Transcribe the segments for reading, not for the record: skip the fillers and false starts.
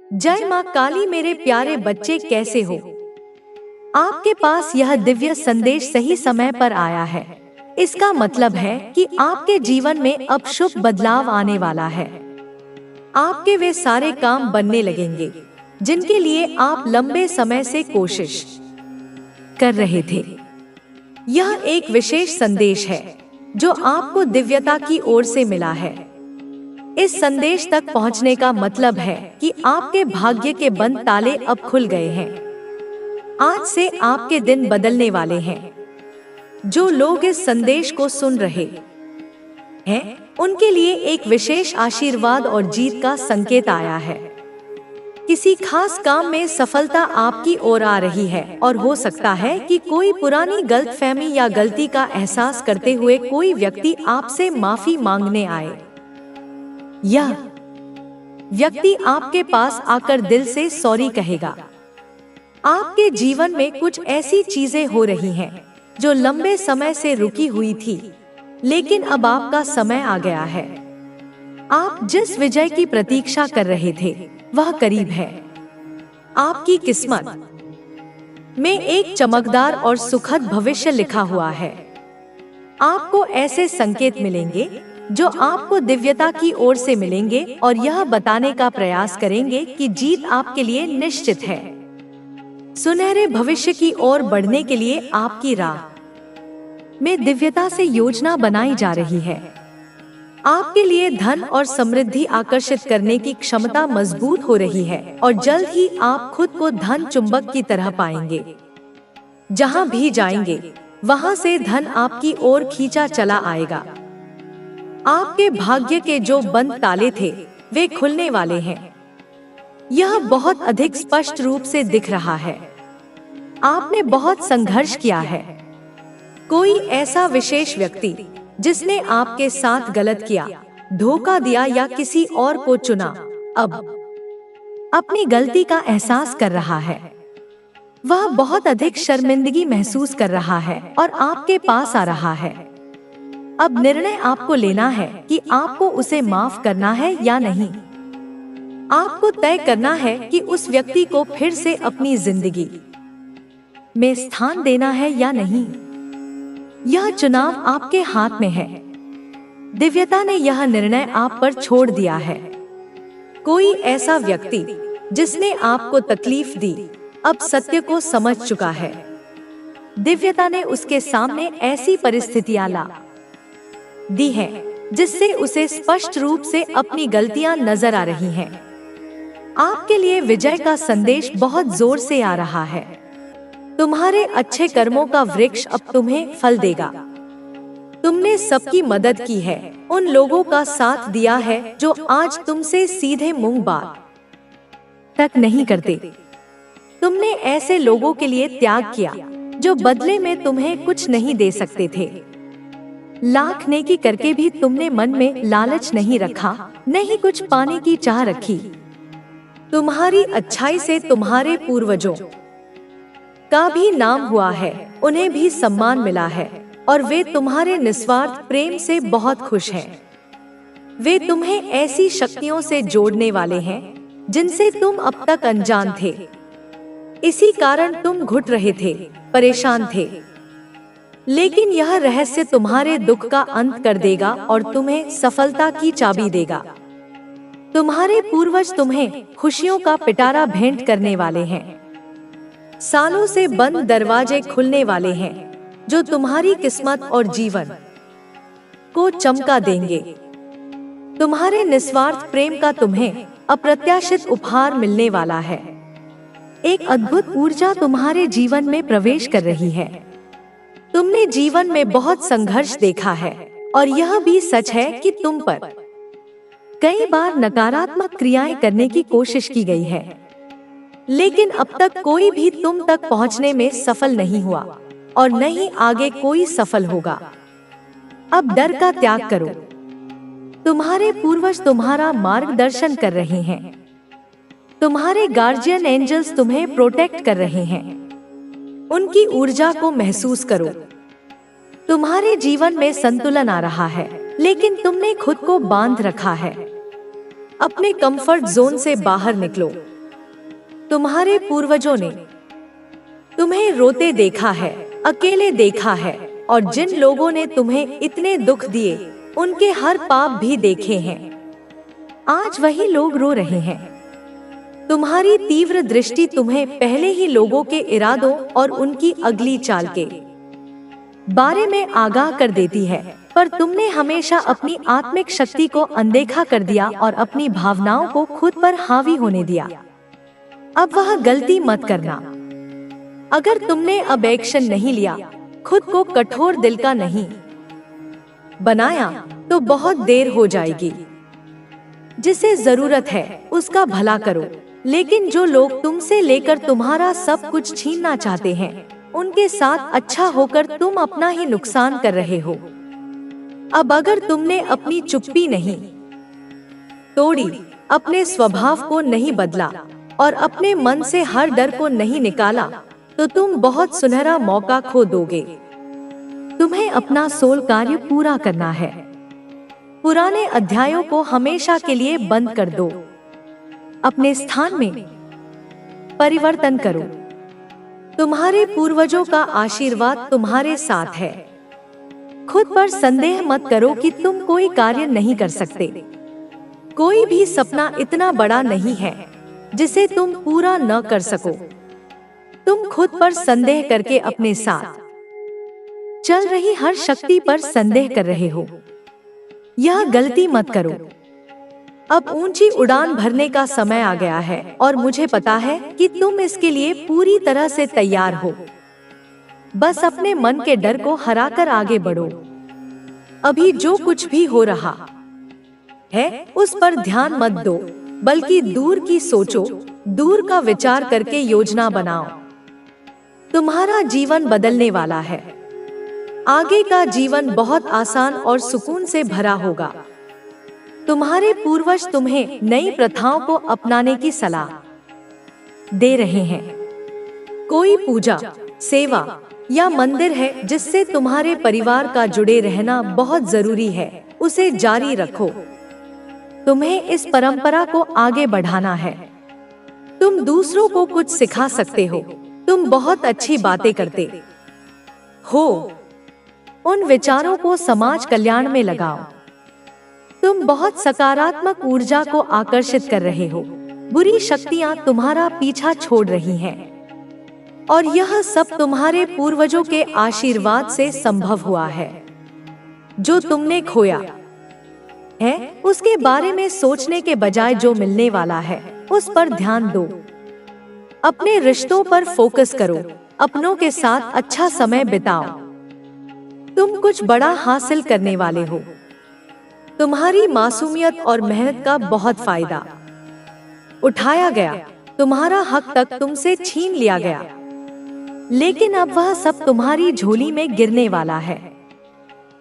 जय माँ काली। मेरे प्यारे बच्चे कैसे हो? आपके पास यह दिव्य संदेश सही समय पर आया है। इसका मतलब है कि आपके जीवन में अब शुभ बदलाव आने वाला है। आपके वे सारे काम बनने लगेंगे जिनके लिए आप लंबे समय से कोशिश कर रहे थे। यह एक विशेष संदेश है जो आपको दिव्यता की ओर से मिला है। इस संदेश तक पहुंचने का मतलब है कि आपके भाग्य के बंद ताले अब खुल गए हैं। आज से आपके दिन बदलने वाले हैं। जो लोग इस संदेश को सुन रहे हैं, उनके लिए एक विशेष आशीर्वाद और जीत का संकेत आया है। किसी खास काम में सफलता आपकी ओर आ रही है और हो सकता है कि कोई पुरानी गलतफहमी या गलती का एहसास करते हुए कोई व्यक्ति आपसे माफी मांगने आए। यह व्यक्ति आपके पास आकर दिल से सॉरी कहेगा। आपके जीवन में कुछ ऐसी चीजें हो रही हैं जो लंबे समय से रुकी हुई थी, लेकिन अब आपका समय आ गया है। आप जिस विजय की प्रतीक्षा कर रहे थे वह करीब है। आपकी किस्मत में एक चमकदार और सुखद भविष्य लिखा हुआ है। आपको ऐसे संकेत मिलेंगे जो आपको दिव्यता की ओर से मिलेंगे और यह बताने का प्रयास करेंगे कि जीत आपके लिए निश्चित है। सुनहरे भविष्य की ओर बढ़ने के लिए आपकी राह में दिव्यता से योजना बनाई जा रही है। आपके लिए धन और समृद्धि आकर्षित करने की क्षमता मजबूत हो रही है और जल्द ही आप खुद को धन चुंबक की तरह पाएंगे। जहां भी जाएंगे वहां से धन आपकी ओर खींचा चला आएगा। आपके भाग्य के जो बंद ताले थे वे खुलने वाले हैं। यह बहुत अधिक स्पष्ट रूप से दिख रहा है। आपने बहुत संघर्ष किया है। कोई ऐसा विशेष व्यक्ति जिसने आपके साथ गलत किया, धोखा दिया या किसी और को चुना, अब अपनी गलती का एहसास कर रहा है। वह बहुत अधिक शर्मिंदगी महसूस कर रहा है और आपके पास आ रहा है। अब निर्णय आपको लेना है कि आपको उसे माफ करना है या नहीं। आपको तय करना है कि उस व्यक्ति को फिर से अपनी जिंदगी में स्थान देना है या नहीं। यह चुनाव आपके हाथ में है। दिव्यता ने यह निर्णय आप पर छोड़ दिया है। कोई ऐसा व्यक्ति जिसने आपको तकलीफ दी अब सत्य को समझ चुका है। दिव्यता ने उसके सामने ऐसी परिस्थितियां ला दी है जिससे उसे स्पष्ट रूप से अपनी गलतियां नजर आ रही हैं। आपके लिए विजय का संदेश बहुत जोर से आ रहा है। तुम्हारे अच्छे कर्मों का वृक्ष अब तुम्हें फल देगा। तुमने सबकी मदद की है, उन लोगों का साथ दिया है जो आज तुमसे सीधे मुंह बात तक नहीं करते। तुमने ऐसे लोगों के लिए त्याग किया जो बदले में तुम्हें कुछ नहीं दे सकते थे। लाख नेकी करके भी तुमने मन में लालच नहीं रखा, नहीं कुछ पाने की चाह रखी। तुम्हारी अच्छाई से तुम्हारे पूर्वजों का भी नाम हुआ है, उन्हें भी सम्मान मिला है और वे तुम्हारे निस्वार्थ प्रेम से बहुत खुश हैं। वे तुम्हें ऐसी शक्तियों से जोड़ने वाले हैं जिनसे तुम अब तक अनजान थे। इसी कारण तुम घुट रहे थे, परेशान थे, लेकिन यह रहस्य तुम्हारे दुख का अंत कर देगा और तुम्हें सफलता की चाबी देगा। तुम्हारे पूर्वज तुम्हें खुशियों का पिटारा भेंट करने वाले हैं। सालों से बंद दरवाजे खुलने वाले हैं जो तुम्हारी किस्मत और जीवन को चमका देंगे। तुम्हारे निस्वार्थ प्रेम का तुम्हें अप्रत्याशित उपहार मिलने वाला है। एक अद्भुत ऊर्जा तुम्हारे जीवन में प्रवेश कर रही है। तुमने जीवन में बहुत संघर्ष देखा है और यह भी सच है कि तुम पर कई बार नकारात्मक क्रियाएं करने की कोशिश की गई है, लेकिन अब तक कोई भी तुम तक पहुंचने में सफल नहीं हुआ और न ही आगे कोई सफल होगा। अब डर का त्याग करो। तुम्हारे पूर्वज तुम्हारा मार्गदर्शन कर रहे हैं। तुम्हारे गार्जियन एंजल्स तुम्हें प्रोटेक्ट कर रहे हैं। उनकी ऊर्जा को महसूस करो। तुम्हारे जीवन में संतुलन आ रहा है, लेकिन तुमने खुद को बांध रखा है। अपने कंफर्ट जोन से बाहर निकलो। तुम्हारे पूर्वजों ने तुम्हें रोते देखा है, अकेले देखा है, और जिन लोगों ने तुम्हें इतने दुख दिए उनके हर पाप भी देखे हैं। आज वही लोग रो रहे हैं। तुम्हारी तीव्र दृष्टि तुम्हें पहले ही लोगों के इरादों और उनकी अगली चाल के बारे में आगाह कर देती है, पर तुमने हमेशा अपनी आत्मिक शक्ति को अनदेखा कर दिया और अपनी भावनाओं को खुद पर हावी होने दिया। अब वह गलती मत करना। अगर तुमने अब एक्शन नहीं लिया, खुद को कठोर दिल का नहीं बनाया, तो बहुत देर हो जाएगी। जिसे जरूरत है उसका भला करो, लेकिन जो लोग तुमसे लेकर तुम्हारा सब कुछ छीनना चाहते हैं, उनके साथ अच्छा होकर तुम अपना ही नुकसान कर रहे हो। अब अगर तुमने अपनी चुप्पी नहीं तोड़ी, अपने स्वभाव को नहीं बदला और अपने मन से हर डर को नहीं निकाला, तो तुम बहुत सुनहरा मौका खो दोगे। तुम्हें अपना सोल कार्य पूरा करना है। पुराने अध्यायों को हमेशा के लिए बंद कर दो। अपने स्थान में परिवर्तन करो। तुम्हारे पूर्वजों का आशीर्वाद तुम्हारे साथ है। खुद पर संदेह मत करो कि तुम कोई कार्य नहीं कर सकते। कोई भी सपना इतना बड़ा नहीं है जिसे तुम पूरा न कर सको। तुम खुद पर संदेह करके अपने साथ चल रही हर शक्ति पर संदेह कर रहे हो। यह गलती मत करो। अब ऊंची उड़ान भरने का समय आ गया है और मुझे पता है कि तुम इसके लिए पूरी तरह से तैयार हो। बस अपने मन के डर को हराकर आगे बढ़ो। अभी जो कुछ भी हो रहा है उस पर ध्यान मत दो, बल्कि दूर की सोचो, दूर का विचार करके योजना बनाओ। तुम्हारा जीवन बदलने वाला है। आगे का जीवन बहुत आसान और सुकून से भरा होगा। तुम्हारे पूर्वज तुम्हें नई प्रथाओं को अपनाने की सलाह दे रहे हैं। कोई पूजा, सेवा या मंदिर है जिससे तुम्हारे परिवार का जुड़े रहना बहुत जरूरी है, उसे जारी रखो। तुम्हें इस परंपरा को आगे बढ़ाना है। तुम दूसरों को कुछ सिखा सकते हो। तुम बहुत अच्छी बातें करते हो। उन विचारों को समाज कल्याण में लगाओ। तुम बहुत सकारात्मक ऊर्जा को आकर्षित कर रहे हो। बुरी शक्तियां तुम्हारा पीछा छोड़ रही हैं, और यह सब तुम्हारे पूर्वजों के आशीर्वाद से संभव हुआ है। जो तुमने खोया है उसके बारे में सोचने के बजाय जो मिलने वाला है उस पर ध्यान दो। अपने रिश्तों पर फोकस करो। अपनों के साथ अच्छा समय बिताओ। तुम कुछ बड़ा हासिल करने वाले हो। तुम्हारी मासूमियत और मेहनत का बहुत फायदा उठाया गया। तुम्हारा हक तक तुमसे छीन लिया गया, लेकिन अब वह सब तुम्हारी झोली में गिरने वाला है।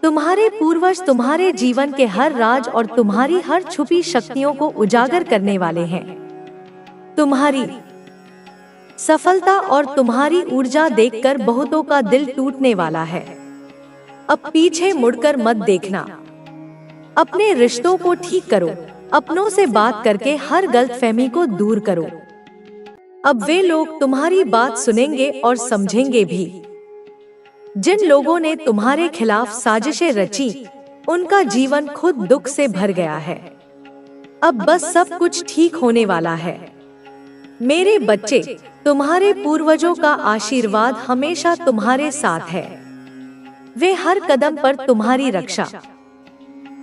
तुम्हारे पूर्वज तुम्हारे जीवन के हर राज और तुम्हारी हर छुपी शक्तियों को उजागर करने वाले हैं। तुम्हारी सफलता और तुम्हारी ऊर्जा देखकर बहुतों का दिल टूटने वाला है। अब पीछे मुड़कर मत देखना। अपने रिश्तों को ठीक करो। अपनों से बात करके हर गलतफहमी को दूर करो। अब वे लोग तुम्हारी बात सुनेंगे और समझेंगे भी। जिन लोगों ने तुम्हारे खिलाफ साजिशें रची, उनका जीवन खुद दुख से भर गया है। अब बस सब कुछ ठीक होने वाला है। मेरे बच्चे, तुम्हारे पूर्वजों का आशीर्वाद हमेशा तुम्हारे साथ है। वे हर कदम पर तुम्हारी रक्षा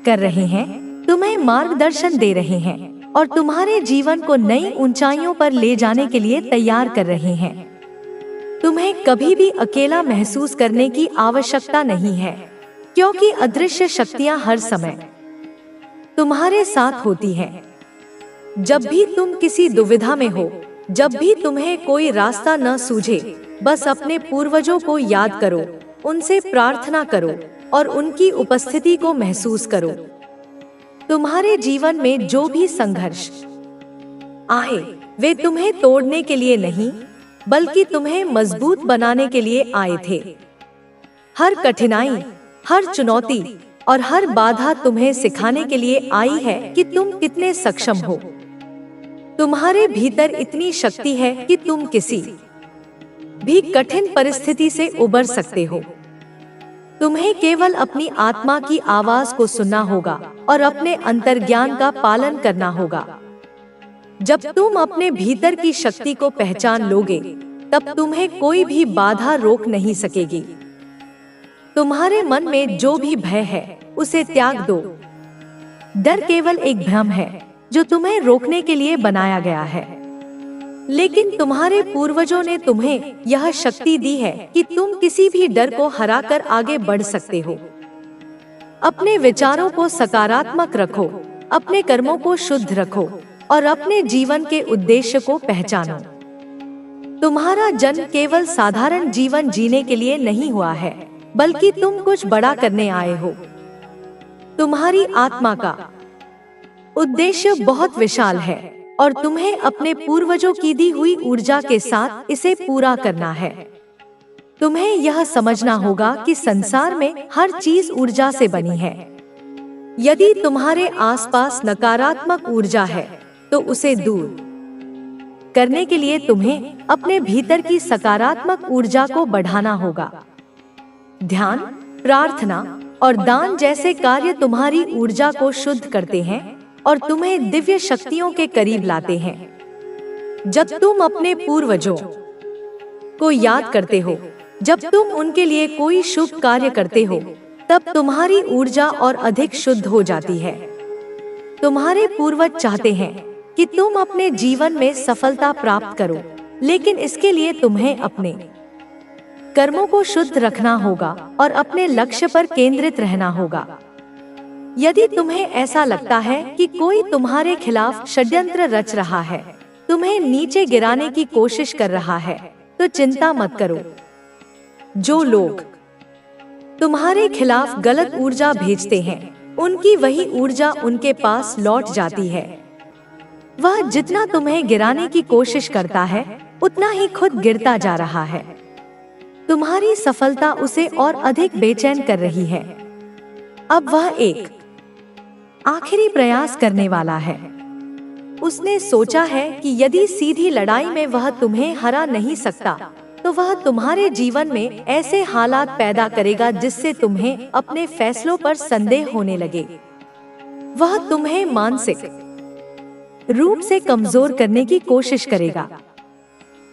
कर रहे हैं, तुम्हें मार्गदर्शन दे रहे हैं और तुम्हारे जीवन को नई ऊंचाइयों पर ले जाने के लिए तैयार कर रहे हैं। तुम्हें कभी भी अकेला महसूस करने की आवश्यकता नहीं है, क्योंकि अदृश्य शक्तियां हर समय तुम्हारे साथ होती हैं। जब भी तुम किसी दुविधा में हो, जब भी तुम्हें कोई रास्ता न सूझे, बस अपने पूर्वजों को याद करो, उनसे प्रार्थना करो और उनकी उपस्थिति को महसूस करो। तुम्हारे जीवन में जो भी संघर्ष आए, वे तुम्हें तोड़ने के लिए नहीं, बल्कि तुम्हें मजबूत बनाने के लिए आए थे। हर कठिनाई, हर चुनौती और हर बाधा तुम्हें सिखाने के लिए आई है कि तुम कितने सक्षम हो। तुम्हारे भीतर इतनी शक्ति है कि तुम किसी भी कठिन परिस्थिति से उबर सकते हो। तुम्हें केवल अपनी आत्मा की आवाज को सुनना होगा और अपने अंतर्ज्ञान का पालन करना होगा। जब तुम अपने भीतर की शक्ति को पहचान लोगे, तब तुम्हें कोई भी बाधा रोक नहीं सकेगी। तुम्हारे मन में जो भी भय है, उसे त्याग दो। डर केवल एक भ्रम है जो तुम्हें रोकने के लिए बनाया गया है। लेकिन तुम्हारे पूर्वजों ने तुम्हें यह शक्ति दी है कि तुम किसी भी डर को हराकर आगे बढ़ सकते हो। अपने विचारों को सकारात्मक रखो, अपने कर्मों को शुद्ध रखो और अपने जीवन के उद्देश्य को पहचानो। तुम्हारा जन्म केवल साधारण जीवन जीने के लिए नहीं हुआ है, बल्कि तुम कुछ बड़ा करने आए हो। तुम्हारी आत्मा का उद्देश्य बहुत विशाल है और तुम्हें अपने पूर्वजों की दी हुई ऊर्जा के साथ इसे पूरा करना है। तुम्हें यह समझना होगा कि संसार में हर चीज ऊर्जा से बनी है। यदि तुम्हारे आसपास नकारात्मक ऊर्जा है, तो उसे दूर करने के लिए तुम्हें अपने भीतर की सकारात्मक ऊर्जा को बढ़ाना होगा। ध्यान, प्रार्थना और दान जैसे कार्य तुम्हारी ऊर्जा को शुद्ध करते हैं और तुम्हें दिव्य शक्तियों के करीब लाते हैं। जब तुम अपने पूर्वजों को याद करते हो, जब तुम उनके लिए कोई शुभ कार्य करते हो, तब तुम्हारी ऊर्जा और अधिक शुद्ध हो जाती है। तुम्हारे पूर्वज चाहते हैं कि तुम अपने जीवन में सफलता प्राप्त करो, लेकिन इसके लिए तुम्हें अपने कर्मों को शुद्ध रखना होगा और अपने लक्ष्य पर केंद्रित रहना होगा। यदि तुम्हें ऐसा लगता है कि कोई तुम्हारे खिलाफ षड्यंत्र रच रहा है, तुम्हें नीचे गिराने की कोशिश कर रहा है, तो चिंता मत करो। जो लोग तुम्हारे खिलाफ गलत ऊर्जा भेजते हैं, उनकी वही ऊर्जा उनके पास लौट जाती है। वह जितना तुम्हें गिराने की कोशिश करता है, उतना ही खुद गिरता जा रहा है। तुम्हारी सफलता उसे और अधिक बेचैन कर रही है। अब वह एक आखिरी प्रयास करने वाला है। उसने सोचा है कि यदि सीधी लड़ाई में वह तुम्हें हरा नहीं सकता, तो वह तुम्हारे जीवन में ऐसे हालात पैदा करेगा जिससे तुम्हें अपने फैसलों पर संदेह होने लगे। वह तुम्हें मानसिक रूप से कमजोर करने की कोशिश करेगा।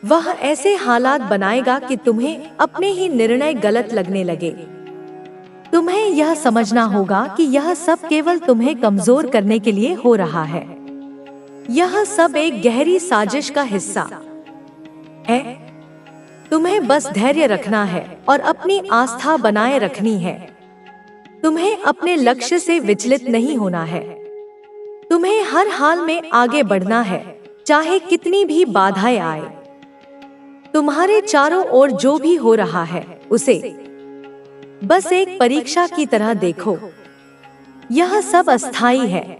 वह ऐसे हालात बनाएगा कि तुम्हें अपने ही निर्णय गलत लगने लगे। तुम्हें यह समझना होगा कि यह सब केवल तुम्हें कमजोर करने के लिए हो रहा है। यह सब एक गहरी साजिश का हिस्सा है। तुम्हें बस धैर्य रखना है और अपनी आस्था बनाए रखनी है। तुम्हें अपने लक्ष्य से विचलित नहीं होना है। तुम्हें हर हाल में आगे बढ़ना है, चाहे कितनी भी बाधाएं आए। तुम्हारे चारों ओर जो भी हो रहा है, उसे बस एक परीक्षा की तरह देखो। यह सब अस्थायी है।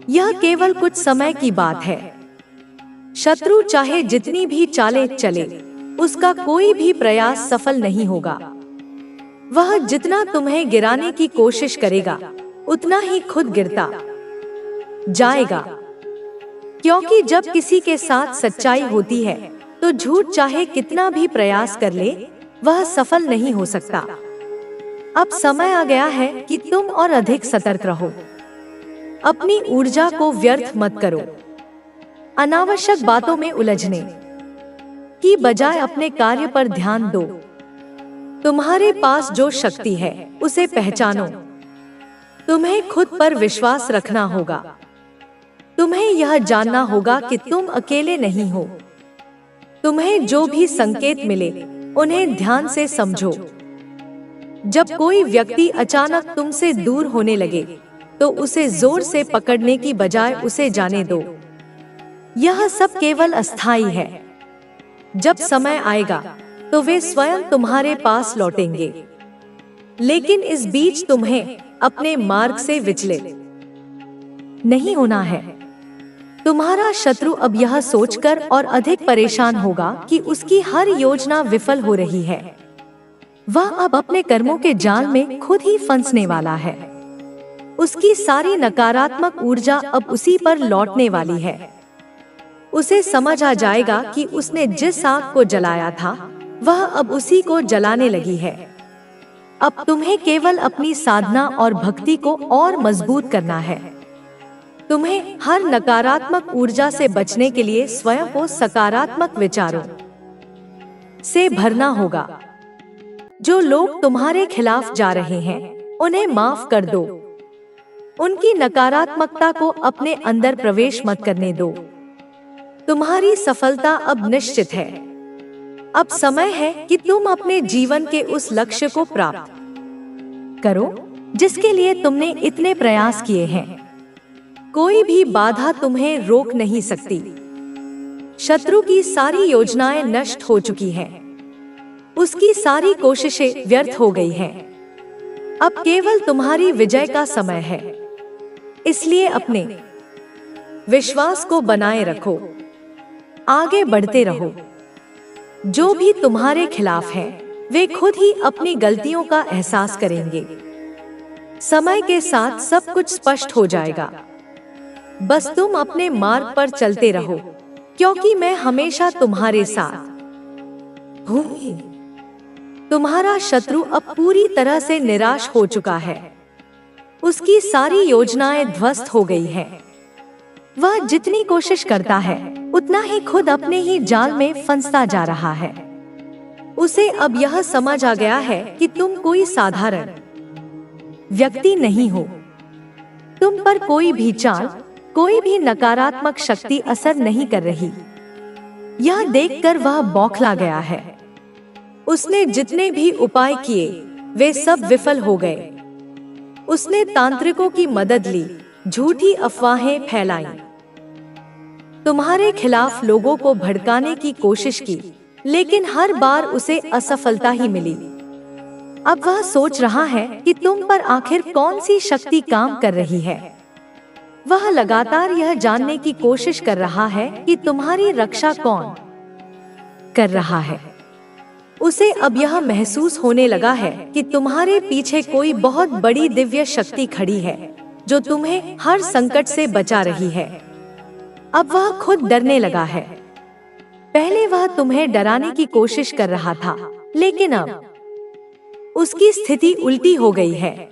यह केवल कुछ समय की बात है। शत्रु चाहे जितनी भी चालें चले, उसका कोई भी प्रयास सफल नहीं होगा। वह जितना तुम्हें गिराने की कोशिश करेगा, उतना ही खुद गिरता जाएगा। क्योंकि जब किसी के साथ सच्चाई होती है, तो झूठ चाहे कितना भी प्रयास कर ले, वह सफल नहीं हो सकता। अब समय आ गया है कि तुम और अधिक सतर्क रहो। अपनी ऊर्जा को व्यर्थ मत करो। अनावश्यक बातों में उलझने की बजाय अपने कार्य पर ध्यान दो। तुम्हारे पास जो शक्ति है, उसे पहचानो। तुम्हें खुद पर विश्वास रखना होगा। तुम्हें यह जानना होगा कि तुम अकेले नहीं हो। तुम्हें जो भी संकेत मिले, उन्हें ध्यान से समझो। जब कोई व्यक्ति अचानक तुमसे दूर होने लगे, तो उसे जोर से पकड़ने की बजाय उसे जाने दो। यह सब केवल अस्थायी है। जब समय आएगा, तो वे स्वयं तुम्हारे पास लौटेंगे। लेकिन इस बीच तुम्हें अपने मार्ग से विचलित नहीं होना है। तुम्हारा शत्रु अब यह सोचकर और अधिक परेशान होगा कि उसकी हर योजना विफल हो रही है। वह अब अपने कर्मों के जाल में खुद ही फंसने वाला है। उसकी सारी नकारात्मक ऊर्जा अब उसी पर लौटने वाली है। उसे समझ आ जाएगा कि उसने जिस आग को जलाया था वह अब उसी को जलाने लगी है। अब तुम्हें केवल अपनी साधना और भक्ति को और मजबूत करना है। तुम्हें हर नकारात्मक ऊर्जा से बचने के लिए स्वयं को सकारात्मक विचारों से भरना होगा। जो लोग तुम्हारे खिलाफ जा रहे हैं उन्हें माफ कर दो। उनकी नकारात्मकता को अपने अंदर प्रवेश मत करने दो। तुम्हारी सफलता अब निश्चित है। अब समय है कि तुम अपने जीवन के उस लक्ष्य को प्राप्त करो जिसके लिए तुमने इतने प्रयास किए हैं। कोई भी बाधा तुम्हें रोक नहीं सकती। शत्रु की सारी योजनाएं नष्ट हो चुकी हैं। उसकी सारी कोशिशें व्यर्थ हो गई हैं। अब केवल तुम्हारी विजय का समय है। इसलिए अपने विश्वास को बनाए रखो, आगे बढ़ते रहो। जो भी तुम्हारे खिलाफ हैं, वे खुद ही अपनी गलतियों का एहसास करेंगे। समय के साथ सब कुछ स्पष्ट हो जाएगा। बस तुम अपने मार्ग पर चलते रहो, क्योंकि मैं हमेशा तुम्हारे साथ हूँ। तुम्हारा शत्रु अब पूरी तरह से निराश हो चुका है। उसकी सारी योजनाएं ध्वस्त हो गई हैं। वह जितनी कोशिश करता है उतना ही खुद अपने ही जाल में फंसता जा रहा है। उसे अब यह समझ आ गया है कि तुम कोई साधारण व्यक्ति नहीं हो। तुम पर कोई भी चाल, कोई भी नकारात्मक शक्ति असर नहीं कर रही। यह देखकर वह बौखला गया है। उसने जितने भी उपाय किए वे सब विफल हो गए। उसने तांत्रिकों की मदद ली, झूठी अफवाहें फैलाई, तुम्हारे खिलाफ लोगों को भड़काने की कोशिश की, लेकिन हर बार उसे असफलता ही मिली। अब वह सोच रहा है कि तुम पर आखिर कौन सी शक्ति काम कर रही है। वह लगातार यह जानने की कोशिश कर रहा है कि तुम्हारी रक्षा कौन कर रहा है। उसे अब यह महसूस होने लगा है कि तुम्हारे पीछे कोई बहुत बड़ी दिव्य शक्ति खड़ी है जो तुम्हें हर संकट से बचा रही है। अब वह खुद डरने लगा है। पहले वह तुम्हें डराने की कोशिश कर रहा था, लेकिन अब उसकी स्थिति उल्टी हो गई है।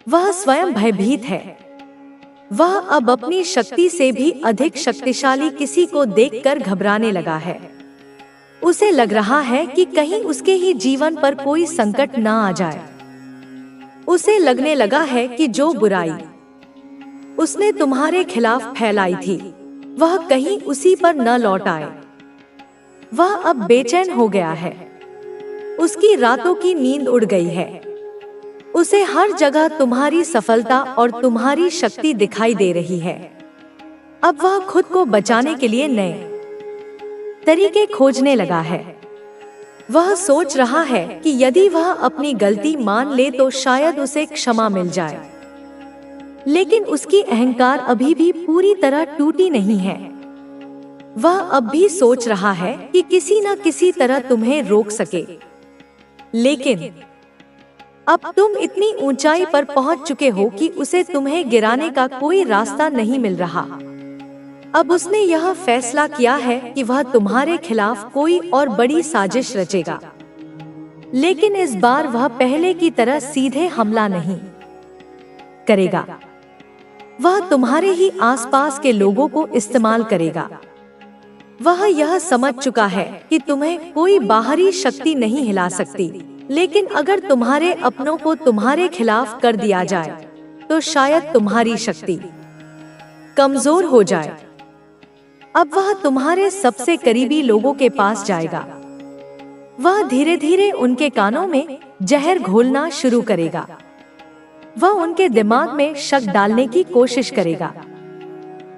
वह स्वयं भयभीत है। वह अब अपनी शक्ति से भी अधिक शक्तिशाली किसी को देखकर घबराने लगा है। उसे लग रहा है कि कहीं उसके ही जीवन पर कोई संकट न आ जाए। उसे लगने लगा है कि जो बुराई उसने तुम्हारे खिलाफ फैलाई थी वह कहीं उसी पर न लौट आए। वह अब बेचैन हो गया है। उसकी रातों की नींद उड़ गई है। उसे हर जगह तुम्हारी सफलता और तुम्हारी शक्ति दिखाई दे रही है। अब वह खुद को बचाने के लिए नए तरीके खोजने लगा है। वह सोच रहा है कि यदि वह अपनी गलती मान ले तो शायद उसे क्षमा मिल जाए, लेकिन उसकी अहंकार अभी भी पूरी तरह टूटी नहीं है। वह अब भी सोच रहा है कि किसी न किसी तरह तुम्हें रोक सके, लेकिन अब तुम इतनी ऊंचाई पर पहुंच चुके हो कि उसे तुम्हें गिराने का कोई रास्ता नहीं मिल रहा। अब उसने यह फैसला किया है कि वह तुम्हारे खिलाफ कोई और बड़ी साजिश रचेगा, लेकिन इस बार वह पहले की तरह सीधे हमला नहीं करेगा। वह तुम्हारे ही आसपास के लोगों को इस्तेमाल करेगा। वह यह समझ चुका है कि तुम्हें कोई बाहरी शक्ति नहीं हिला सकती, लेकिन अगर तुम्हारे अपनों को तुम्हारे खिलाफ कर दिया जाए तो शायद तुम्हारी शक्ति कमजोर हो जाए। अब वह तुम्हारे सबसे करीबी लोगों के पास जाएगा। वह धीरे धीरे उनके कानों में जहर घोलना शुरू करेगा। वह उनके दिमाग में शक डालने की कोशिश करेगा।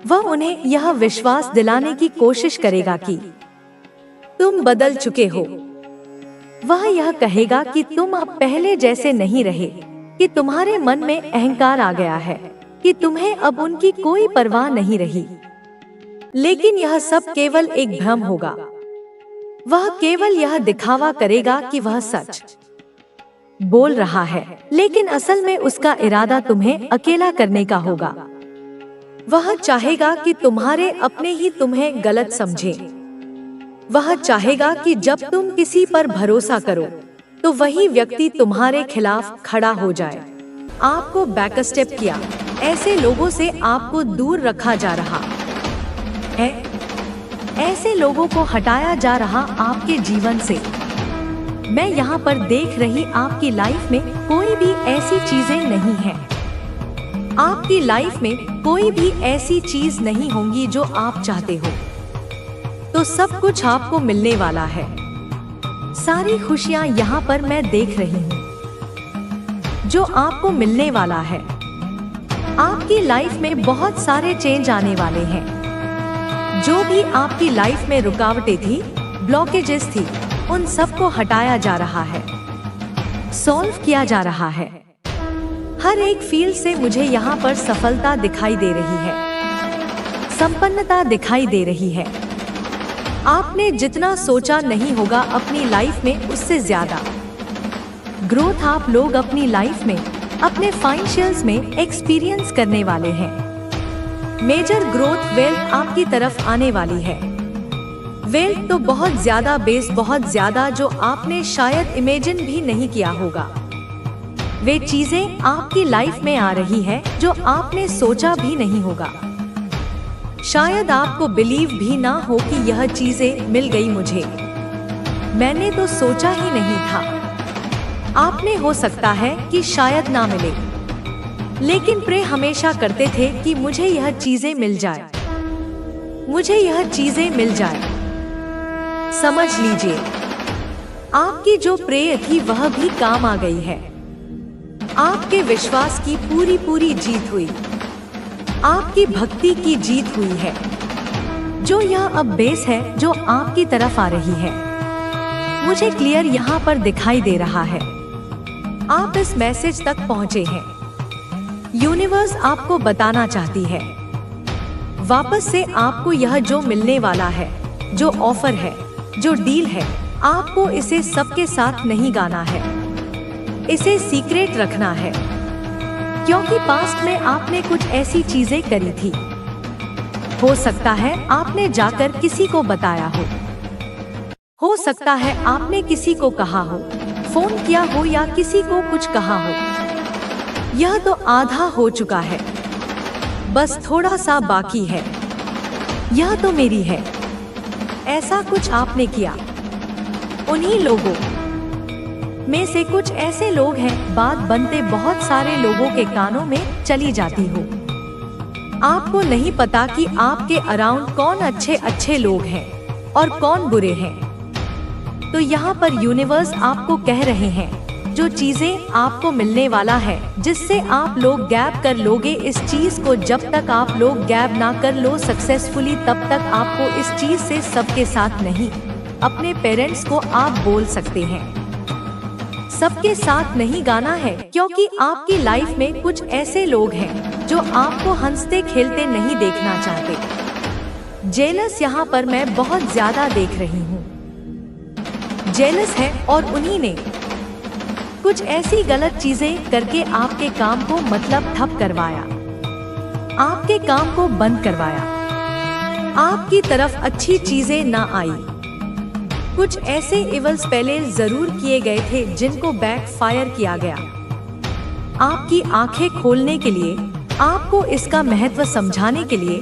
वह उन्हें यह विश्वास दिलाने की कोशिश करेगा कि तुम बदल चुके हो। वह यह कहेगा कि तुम अब पहले जैसे नहीं रहे, कि तुम्हारे मन में अहंकार आ गया है, कि तुम्हें अब उनकी कोई परवाह नहीं रही। लेकिन यह सब केवल एक भ्रम होगा। वह केवल यह दिखावा करेगा कि वह सच बोल रहा है, लेकिन असल में उसका इरादा तुम्हें अकेला करने का होगा। वह चाहेगा कि तुम्हारे अपने ही तुम्हें गलत समझे। वह चाहेगा कि जब तुम किसी पर भरोसा करो तो वही व्यक्ति तुम्हारे खिलाफ खड़ा हो जाए। आपको बैकस्टेप किया, ऐसे लोगों से आपको दूर रखा जा रहा है। ऐसे लोगों को हटाया जा रहा आपके जीवन से। मैं यहाँ पर देख रही आपकी लाइफ में कोई भी ऐसी चीजें नहीं है। आपकी लाइफ में कोई भी ऐसी चीज नहीं होंगी जो आप चाहते हो। तो सब कुछ आपको मिलने वाला है। सारी खुशियाँ यहाँ पर मैं देख रही हूँ जो आपको मिलने वाला है। आपकी लाइफ में बहुत सारे चेंज आने वाले हैं। जो भी आपकी लाइफ में रुकावटें थी, ब्लॉकेजेस थी, उन सबको हटाया जा रहा है, सॉल्व किया जा रहा है। हर एक फील्ड से मुझे यहाँ पर सफलता दिखाई दे रही है, संपन्नता दिखाई दे रही है। आपने जितना सोचा नहीं होगा अपनी लाइफ में, उससे ज्यादा ग्रोथ आप लोग अपनी लाइफ में, अपने फाइनेंशियल्स में एक्सपीरियंस करने वाले हैं। मेजर ग्रोथ वेल्थ आपकी तरफ आने वाली है। वेल्थ तो बहुत ज्यादा, बेस बहुत ज्यादा, जो आपने शायद इमेजिन भी नहीं किया होगा। वे चीजें आपकी लाइफ में आ रही है जो आपने सोचा भी नहीं होगा। शायद आपको बिलीव भी ना हो कि यह चीजें मिल गई मुझे, मैंने तो सोचा ही नहीं था। आपने हो सकता है कि शायद ना मिले, लेकिन प्रे हमेशा करते थे कि मुझे यह चीजें मिल जाए, मुझे यह चीजें मिल जाए। समझ लीजिए, आपकी जो प्रे थी वह भी काम आ गई है। आपके विश्वास की पूरी जीत हुई, आपकी भक्ति की जीत हुई है। जो यह अब बेस है जो आपकी तरफ आ रही है, मुझे क्लियर यहाँ पर दिखाई दे रहा है। आप इस मैसेज तक पहुँचे हैं। यूनिवर्स आपको बताना चाहती है, वापस से आपको यह जो मिलने वाला है, जो ऑफर है, जो डील है, आपको इसे सबके साथ नहीं गाना है, इसे सीक्रेट रखना है। क्योंकि पास्ट में आपने कुछ ऐसी चीजें करी थी। हो सकता है आपने जाकर किसी को बताया हो सकता है आपने किसी को कहा हो, फोन किया हो या किसी को कुछ कहा हो। यह तो आधा हो चुका है, बस थोड़ा सा बाकी है। यह तो मेरी है, ऐसा कुछ आपने किया। उन्हीं लोगों में से कुछ ऐसे लोग हैं, बात बनते बहुत सारे लोगों के कानों में चली जाती हो। आपको नहीं पता कि आपके अराउंड कौन अच्छे लोग हैं और कौन बुरे हैं। तो यहाँ पर यूनिवर्स आपको कह रहे हैं, जो चीजें आपको मिलने वाला है, जिससे आप लोग गैप कर लोगे इस चीज को, जब तक आप लोग गैप ना कर लो सक्सेसफुली, तब तक आपको इस चीज से सबके साथ नहीं, अपने पेरेंट्स को आप बोल सकते हैं, सबके साथ नहीं गाना है। क्योंकि आपकी लाइफ में कुछ ऐसे लोग हैं जो आपको हंसते खेलते नहीं देखना चाहते। जेलस यहाँ पर मैं बहुत ज्यादा देख रही हूँ। जेलस है और उन्हीं ने कुछ ऐसी गलत चीजें करके आपके काम को मतलब ठप करवाया, आपके काम को बंद करवाया, आपकी तरफ अच्छी चीजें ना आई। कुछ ऐसे इवल्स पहले जरूर किए गए थे जिनको बैकफायर किया गया। आपकी आंखें खोलने के लिए, आपको इसका महत्व समझाने के लिए,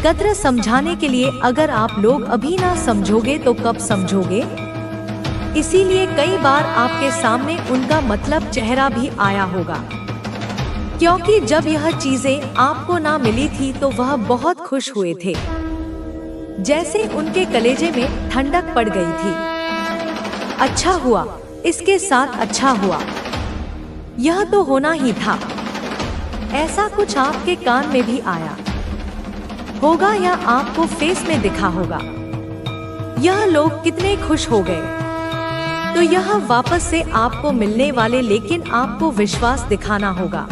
कद्र समझाने के लिए। अगर आप लोग अभी ना समझोगे तो कब समझोगे? इसीलिए कई बार आपके सामने उनका मतलब चेहरा भी आया होगा, क्योंकि जब यह चीजें आपको ना मिली थी तो वह बहुत खुश हुए थे, जैसे उनके कलेजे में ठंडक पड़ गई थी। अच्छा हुआ, इसके साथ अच्छा हुआ, यह तो होना ही था। ऐसा कुछ आपके कान में भी आया होगा या आपको फेस में दिखा होगा। यह लोग कितने खुश हो गए। तो यह वापस से आपको मिलने वाले, लेकिन आपको विश्वास दिखाना होगा।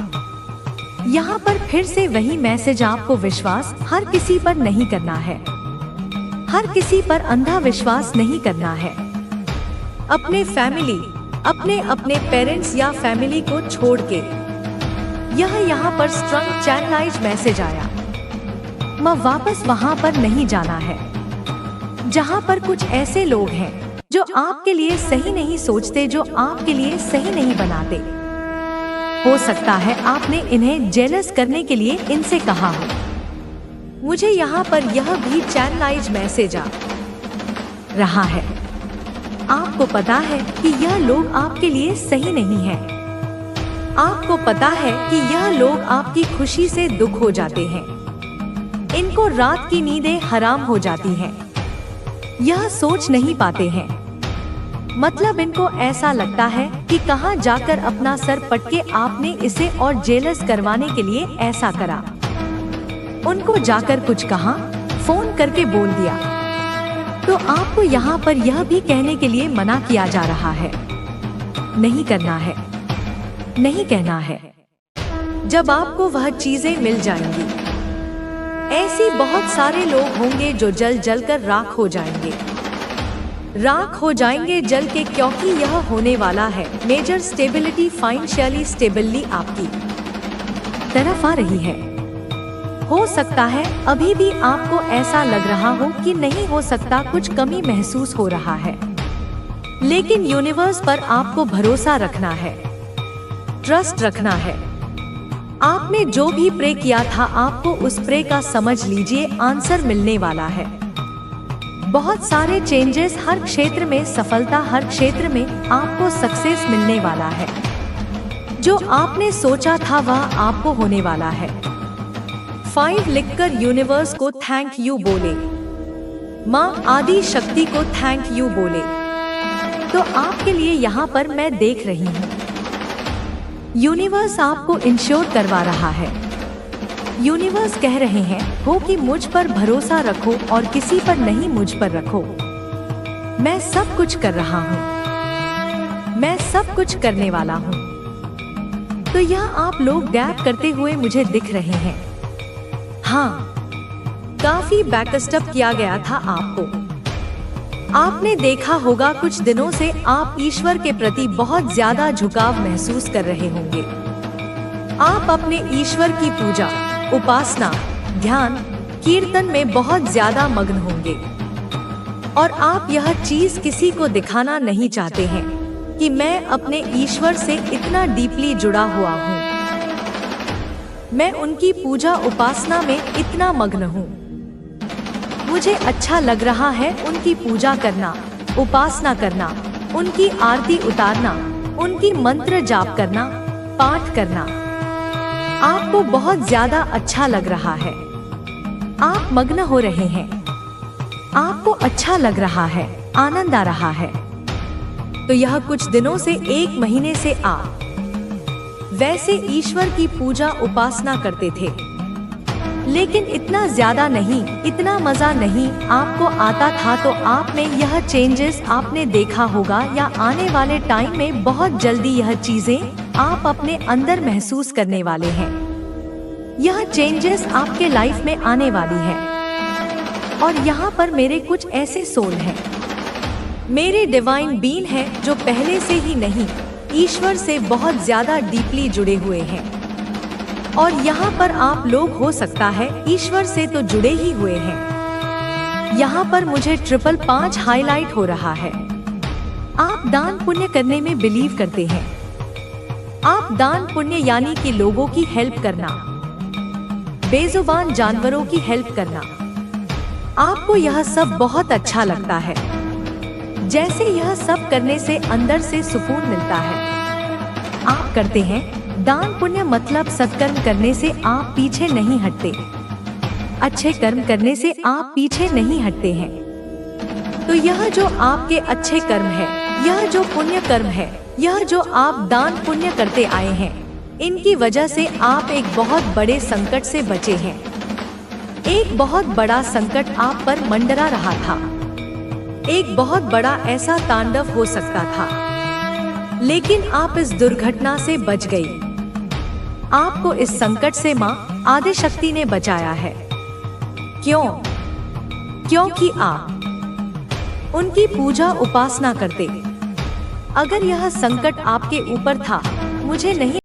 यहाँ पर फिर से वही मैसेज, आपको विश्वास हर किसी पर नहीं करना है, हर किसी पर अंधा विश्वास नहीं करना है। अपने फैमिली, अपने पेरेंट्स या फैमिली को छोड़ के, यह यहाँ पर स्ट्रॉन्ग चैनलाइज मैसेज आया। वापस वहाँ पर नहीं जाना है जहाँ पर कुछ ऐसे लोग हैं जो आपके लिए सही नहीं सोचते, जो आपके लिए सही नहीं बनाते। हो सकता है आपने इन्हें जेलस करने के लिए इनसे कहा हो। मुझे यहाँ पर यह भी चैनलाइज मैसेज आ रहा है। आपको पता है कि यह लोग आपके लिए सही नहीं है। आपको पता है कि यह लोग आपकी खुशी से दुख हो जाते हैं। इनको रात की नींदें हराम हो जाती हैं। यह सोच नहीं पाते हैं। मतलब इनको ऐसा लगता है कि कहां जाकर अपना सर पटके आपने इसे और जेलस करवाने के लिए ऐसा करा। उनको जाकर कुछ कहा, फोन करके बोल दिया। तो आपको यहाँ पर यह भी कहने के लिए मना किया जा रहा है, नहीं करना है, नहीं कहना है। जब आपको वह चीजें मिल जाएंगी, ऐसी बहुत सारे लोग होंगे जो जल जल कर राख हो जाएंगे। राख हो जाएंगे जल के, क्योंकि यह होने वाला है। मेजर स्टेबिलिटी फाइनेंशियली स्टेबली आपकी तरफ आ रही है। हो सकता है अभी भी आपको ऐसा लग रहा हो कि नहीं हो सकता, कुछ कमी महसूस हो रहा है, लेकिन यूनिवर्स पर आपको भरोसा रखना है, ट्रस्ट रखना है। आपने जो भी प्रे किया था, आपको उस प्रे का समझ लीजिए आंसर मिलने वाला है। बहुत सारे चेंजेस, हर क्षेत्र में सफलता, हर क्षेत्र में आपको सक्सेस मिलने वाला है। जो आपने सोचा था वह आपको होने वाला है। 5 लिखकर यूनिवर्स को थैंक यू बोले, माँ आदि शक्ति को थैंक यू बोले। तो आपके लिए यहाँ पर मैं देख रही हूँ, यूनिवर्स आपको इंश्योर करवा रहा है। यूनिवर्स कह रहे हैं हो कि मुझ पर भरोसा रखो और किसी पर नहीं, मुझ पर रखो। मैं सब कुछ कर रहा हूँ, मैं सब कुछ करने वाला हूँ। तो यह आप लोग गैप करते हुए मुझे दिख रहे हैं। हाँ, काफी बैकस्टअप किया गया था आपको। आपने देखा होगा कुछ दिनों से आप ईश्वर के प्रति बहुत ज्यादा झुकाव महसूस कर रहे होंगे। आप अपने ईश्वर की पूजा, उपासना, ध्यान, कीर्तन में बहुत ज्यादा मग्न होंगे और आप यह चीज किसी को दिखाना नहीं चाहते हैं कि मैं अपने ईश्वर से इतना डीपली जुड़ा हुआ हूँ, मैं उनकी पूजा उपासना में इतना मग्न हूँ। मुझे अच्छा लग रहा है उनकी पूजा करना, उपासना करना, उनकी आरती उतारना, उनकी मंत्र जाप करना, पाठ करना। आपको बहुत ज्यादा अच्छा लग रहा है। आप मग्न हो रहे हैं, आपको अच्छा लग रहा है, आनंद आ रहा है। तो यह कुछ दिनों से, 1 महीने से आप वैसे ईश्वर की पूजा उपासना करते थे, लेकिन इतना ज्यादा नहीं, इतना मजा नहीं आपको आता था। तो आप में यह चेंजेस आपने देखा होगा, या आने वाले टाइम में बहुत जल्दी यह चीजें आप अपने अंदर महसूस करने वाले हैं। यह चेंजेस आपके लाइफ में आने वाली है। और यहाँ पर मेरे कुछ ऐसे सोल हैं, मेरे डिवाइन बीन हैं जो पहले से ही नहीं, ईश्वर से बहुत ज्यादा डीपली जुड़े हुए हैं। और यहाँ पर आप लोग हो सकता है ईश्वर से तो जुड़े ही हुए हैं। यहाँ पर मुझे 555 हाईलाइट हो रहा है। आप दान पुण्य करने में बिलीव करते हैं। आप दान पुण्य यानी कि लोगों की हेल्प करना, बेजुबान जानवरों की हेल्प करना, आपको यह सब बहुत अच्छा लगता है। जैसे यह सब करने से अंदर से सुकून मिलता है। आप करते हैं दान पुण्य, मतलब सत्कर्म करने से आप पीछे नहीं हटते, अच्छे कर्म करने से आप पीछे नहीं हटते हैं। तो यह जो आपके अच्छे कर्म है, यह जो पुण्य कर्म है, यह जो आप दान पुण्य करते आए हैं, इनकी वजह से आप एक बहुत बड़े संकट से बचे हैं। एक बहुत बड़ा संकट आप पर मंडरा रहा था, एक बहुत बड़ा ऐसा तांडव हो सकता था, लेकिन आप इस दुर्घटना से बच गई। आपको इस संकट से माँ आदिशक्ति ने बचाया है। क्यों? क्योंकि आप उनकी पूजा उपासना करते। अगर यह संकट आपके ऊपर था, मुझे नहीं